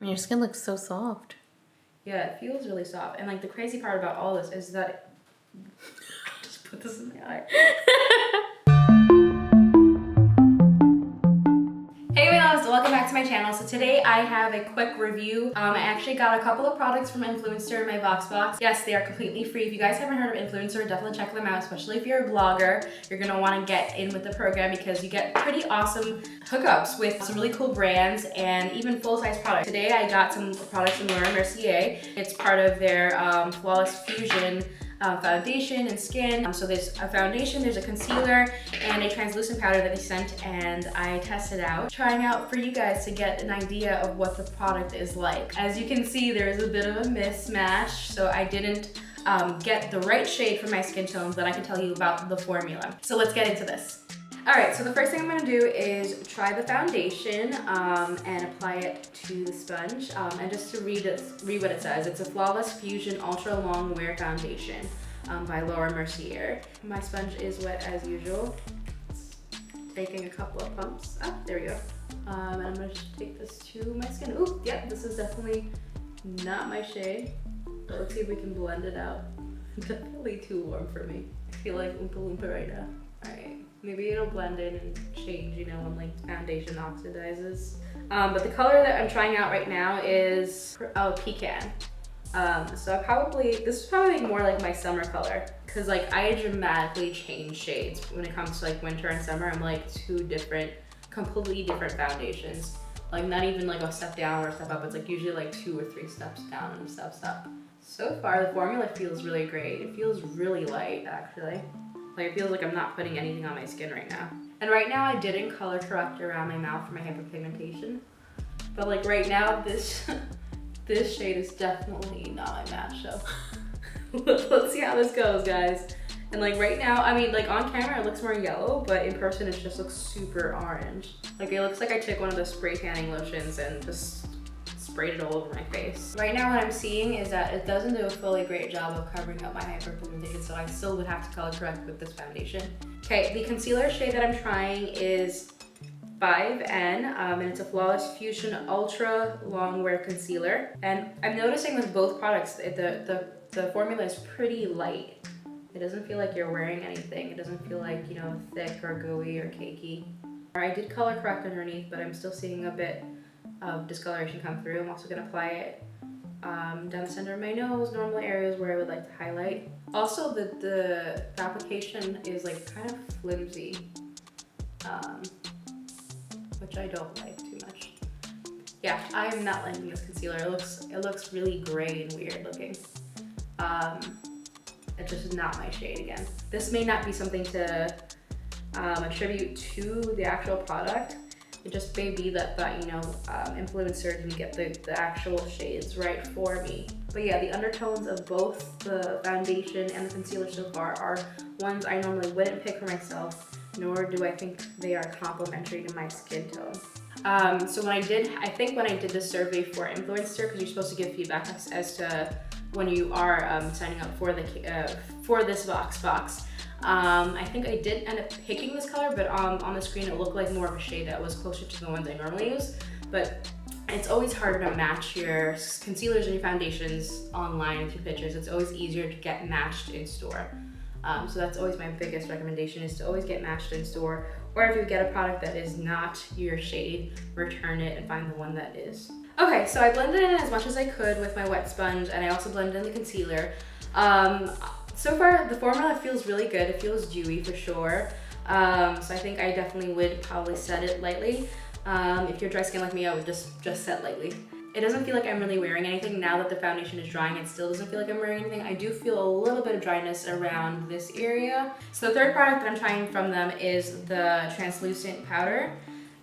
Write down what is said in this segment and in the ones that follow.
And your skin looks so soft. Yeah, it feels really soft. And like the crazy part about all this is that I just put this in my eye. Hey my loves, welcome back to my channel. So today I have a quick review. I actually got a couple of products from Influenster in my Vox box. Yes, they are completely free. If you guys haven't heard of Influencer, definitely check them out, especially if you're a blogger. You're gonna wanna get in with the program because you get pretty awesome hookups with some really cool brands and even full-size products. Today I got some products from Laura Mercier. It's part of their Flawless Fusion foundation and skin. So there's a foundation, there's a concealer, and a translucent powder that they sent, and I tested out, trying out for you guys to get an idea of what the product is like. As you can see, there's a bit of a mismatch, so I didn't get the right shade for my skin tones, but I can tell you about the formula. So let's get into this. All right, so the first thing I'm gonna do is try the foundation and apply it to the sponge. And just to read what it says, it's a Flawless Fusion Ultra-Longwear Foundation by Laura Mercier. My sponge is wet as usual. It's taking a couple of pumps. Oh, there we go. And I'm gonna just take this to my skin. Ooh, yep, this is definitely not my shade. But let's see if we can blend it out. Definitely too warm for me. I feel like Oompa Loompa right now. All right. Maybe it'll blend in and change, you know, when like foundation oxidizes. But the color that I'm trying out right now is pecan. So this is probably more like my summer color, because like I dramatically change shades when it comes to like winter and summer. I'm like two different, completely different foundations. Like not even like a step down or a step up. It's like usually like 2 or 3 steps down and steps up. So far the formula feels really great. It feels really light actually. Like it feels like I'm not putting anything on my skin right now. And right now I didn't color correct around my mouth for my hyperpigmentation. But like right now, this shade is definitely not my match, so let's see how this goes, guys. And like right now, I mean like on camera it looks more yellow, but in person it just looks super orange. Like it looks like I took one of the spray tanning lotions and just sprayed it all over my face. Right now what I'm seeing is that it doesn't do a fully great job of covering up my hyperpigmentation, so I still would have to color correct with this foundation. Okay, the concealer shade that I'm trying is 5N, and it's a Flawless Fusion Ultra Longwear Concealer. And I'm noticing with both products, the formula is pretty light. It doesn't feel like you're wearing anything. It doesn't feel like, you know, thick or gooey or cakey. I did color correct underneath, but I'm still seeing a bit of discoloration come through. I'm also gonna apply it down the center of my nose, normal areas where I would like to highlight. Also, the application is like kind of flimsy, which I don't like too much. Yeah, I am not liking this concealer. It looks really gray and weird looking. It just is not my shade again. This may not be something to attribute to the actual product. It just may be that you know, Influencer didn't get the actual shades right for me. But yeah, the undertones of both the foundation and the concealer so far are ones I normally wouldn't pick for myself, nor do I think they are complementary to my skin tone. So I think when I did this survey for Influencer, because you're supposed to give feedback as to when you are signing up for this Vox box. I think I did end up picking this color, but on the screen it looked like more of a shade that was closer to the ones I normally use. But it's always harder to match your concealers and your foundations online with your pictures. It's always easier to get matched in store. So that's always my biggest recommendation, is to always get matched in store. Or if you get a product that is not your shade, return it and find the one that is. Okay, so I blended in as much as I could with my wet sponge, and I also blended in the concealer. So far, the formula feels really good. It feels dewy for sure. So I think I definitely would probably set it lightly. If you're dry skin like me, I would just set lightly. It doesn't feel like I'm really wearing anything. Now that the foundation is drying, it still doesn't feel like I'm wearing anything. I do feel a little bit of dryness around this area. So the third product that I'm trying from them is the translucent powder.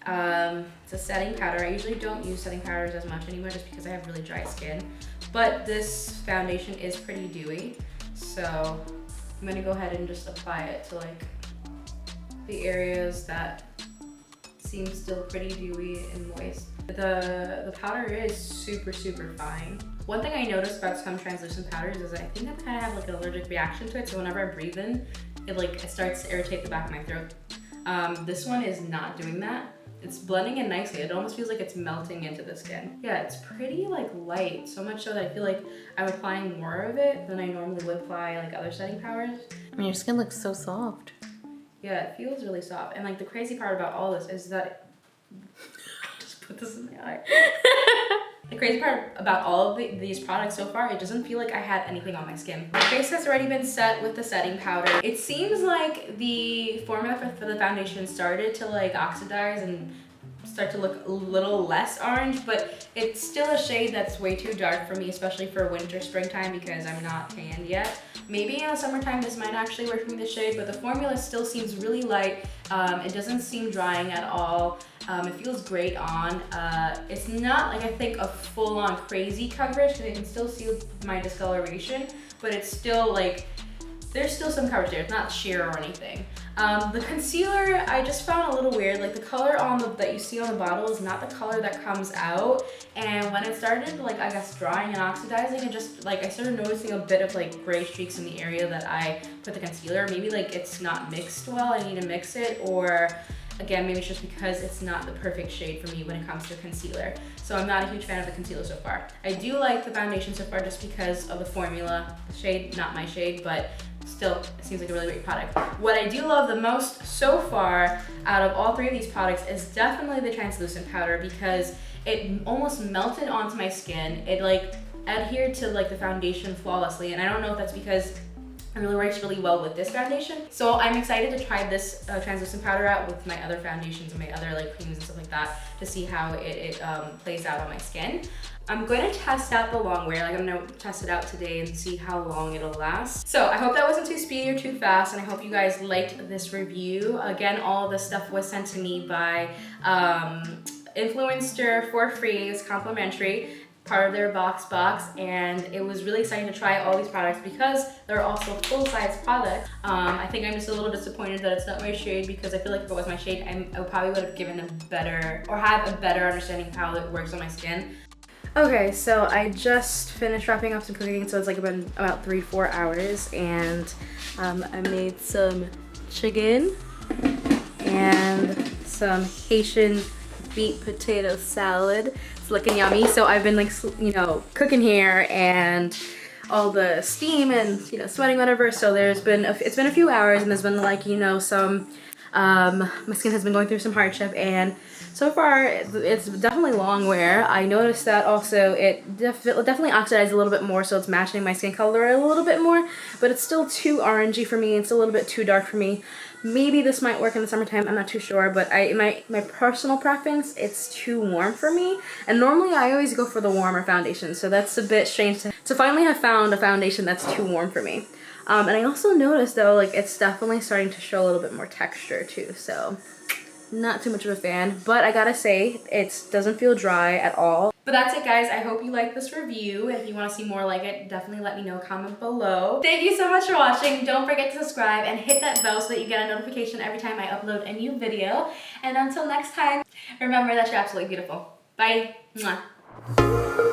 It's a setting powder. I usually don't use setting powders as much anymore just because I have really dry skin. But this foundation is pretty dewy. So I'm gonna go ahead and just apply it to like the areas that seem still pretty dewy and moist. The powder is super fine. One thing I noticed about some translucent powders is I think I kind of have like an allergic reaction to it, so whenever I breathe in, it starts to irritate the back of my throat. This one is not doing that. it's blending in nicely. It almost feels like it's melting into the skin. Yeah, it's pretty like light, so much so that I feel like I'm applying more of it than I normally would apply like other setting powders. I mean, your skin looks so soft. Yeah, it feels really soft. And like the crazy part about all this is that just put this in my eye. The crazy part about all of these products so far, it doesn't feel like I had anything on my skin. My face has already been set with the setting powder. It seems like the formula for the foundation started to like oxidize and start to look a little less orange, but it's still a shade that's way too dark for me, especially for winter, springtime, because I'm not tanned yet. Maybe in the summertime this might actually work for me, the shade, but the formula still seems really light. It doesn't seem drying at all. It feels great on. It's not like I think a full-on crazy coverage because I can still see my discoloration, but it's still like, there's still some coverage there. It's not sheer or anything. The concealer, I just found a little weird. Like the color that you see on the bottle is not the color that comes out. And when it started, like I guess drying and oxidizing, it just like I started noticing a bit of like gray streaks in the area that I put the concealer. Maybe like it's not mixed well. I need to mix it, or again, maybe it's just because it's not the perfect shade for me when it comes to concealer. So I'm not a huge fan of the concealer so far. I do like the foundation so far just because of the formula. The shade, not my shade, but still, it seems like a really great product. What I do love the most so far out of all three of these products is definitely the translucent powder because it almost melted onto my skin. It like adhered to like the foundation flawlessly, and I don't know if that's because it really works really well with this foundation. So I'm excited to try this translucent powder out with my other foundations and my other like creams and stuff like that to see how it plays out on my skin. I'm going to test out the long wear. Like I'm going to test it out today and see how long it'll last. So I hope that wasn't too speedy or too fast, and I hope you guys liked this review. Again, all the stuff was sent to me by Influenster for free. It was complimentary, part of their box, and it was really exciting to try all these products because they're also full-size products. I think I'm just a little disappointed that it's not my shade because I feel like if it was my shade, I probably would have given a better, or have a better understanding of how it works on my skin. Okay, so I just finished wrapping up some cooking, so it's like been about 3-4 hours, and I made some chicken and some Haitian beet potato salad. It's looking yummy. So I've been like, you know, cooking here and all the steam and, you know, sweating, whatever. So it's been a few hours, and there's been like, you know, some my skin has been going through some hardship, and so far it's definitely long wear. I noticed that also it definitely oxidized a little bit more, so it's matching my skin color a little bit more, but it's still too orangey for me. It's a little bit too dark for me. Maybe this might work in the summertime, I'm not too sure, but my personal preference, it's too warm for me. And normally I always go for the warmer foundation, so that's a bit strange to finally have found a foundation that's too warm for me. And I also noticed though, like it's definitely starting to show a little bit more texture too, so not too much of a fan, but I gotta say, it doesn't feel dry at all. But that's it, guys. I hope you liked this review. If you want to see more like it, definitely let me know, comment below. Thank you so much for watching. Don't forget to subscribe and hit that bell so that you get a notification every time I upload a new video. And until next time, remember that you're absolutely beautiful. Bye. Mwah.